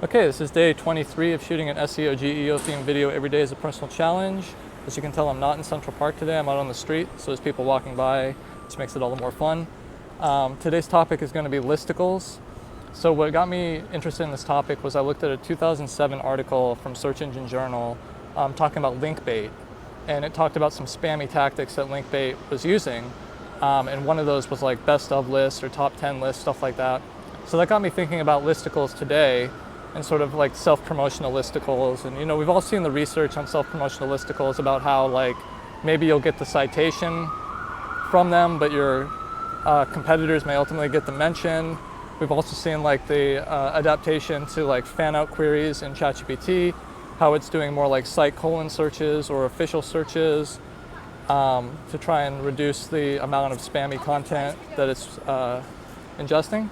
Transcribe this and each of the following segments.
Okay, this is day 23 of shooting an SEO GEO themed video every day as a personal challenge. As you can tell, I'm not in Central Park today. I'm out on the street, so there's people walking by, which makes it all the more fun. Today's topic is going to be listicles. So what got me interested in this topic was I looked at a 2007 article from Search Engine Journal talking about link bait, and it talked about some spammy tactics that link bait was using. And one of those was like best of lists or top 10 lists, stuff like that. So that got me thinking about listicles today and sort of like self-promotional listicles. And we've all seen the research on self-promotional listicles about how like maybe you'll get the citation from them, but your competitors may ultimately get the mention. We've also seen like the adaptation to like fan out queries in ChatGPT, how it's doing more like site colon searches or official searches to try and reduce the amount of spammy content that it's ingesting.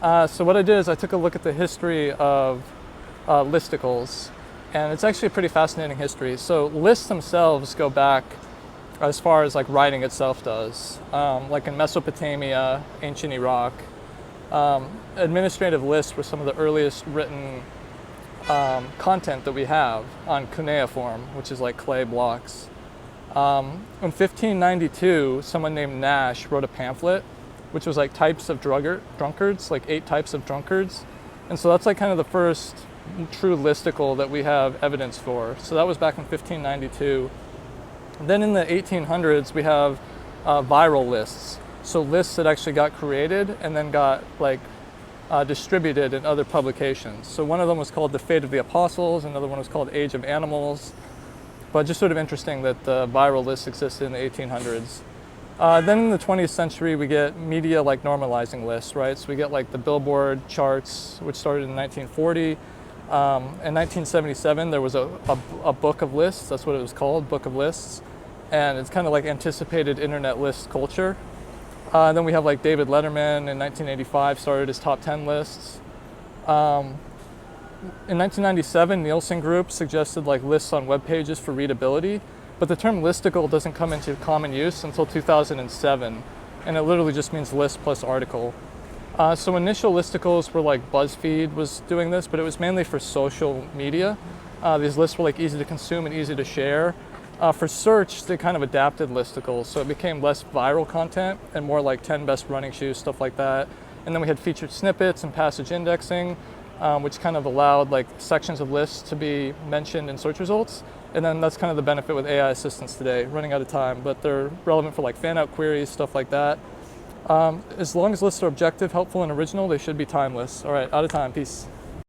So what I did is I took a look at the history of listicles, and it's actually a pretty fascinating history. So lists themselves go back as far as like writing itself does. Like in Mesopotamia, ancient Iraq, administrative lists were some of the earliest written content that we have on cuneiform, which is like clay blocks. In 1592, someone named Nash wrote a pamphlet which was like types of drunkards, like 8 types of drunkards. And so that's like kind of the first true listicle that we have evidence for. So that was back in 1592. And then in the 1800s, we have viral lists. So lists that actually got created and then got like distributed in other publications. So one of them was called The Fate of the Apostles, another one was called Age of Animals. But just sort of interesting that the viral lists existed in the 1800s. Then in the 20th century, we get media like normalizing lists, right? So we get like the Billboard charts, which started in 1940. In 1977, there was a book of lists. That's what it was called, Book of Lists. And it's kind of like anticipated internet list culture. Then we have like David Letterman in 1985 started his top 10 lists. In 1997, Nielsen Group suggested like lists on web pages for readability. But the term listicle doesn't come into common use until 2007, and it literally just means list plus article. So initial listicles were like BuzzFeed was doing this, but it was mainly for social media. These lists were like easy to consume and easy to share. For search, they kind of adapted listicles, so it became less viral content and more like 10 best running shoes, stuff like that. And then we had featured snippets and passage indexing, which kind of allowed like sections of lists to be mentioned in search results. And then that's kind of the benefit with AI assistants today, running out of time, but they're relevant for like fan out queries, stuff like that. As long as lists are objective, helpful, and original, they should be timeless. All right, out of time, peace.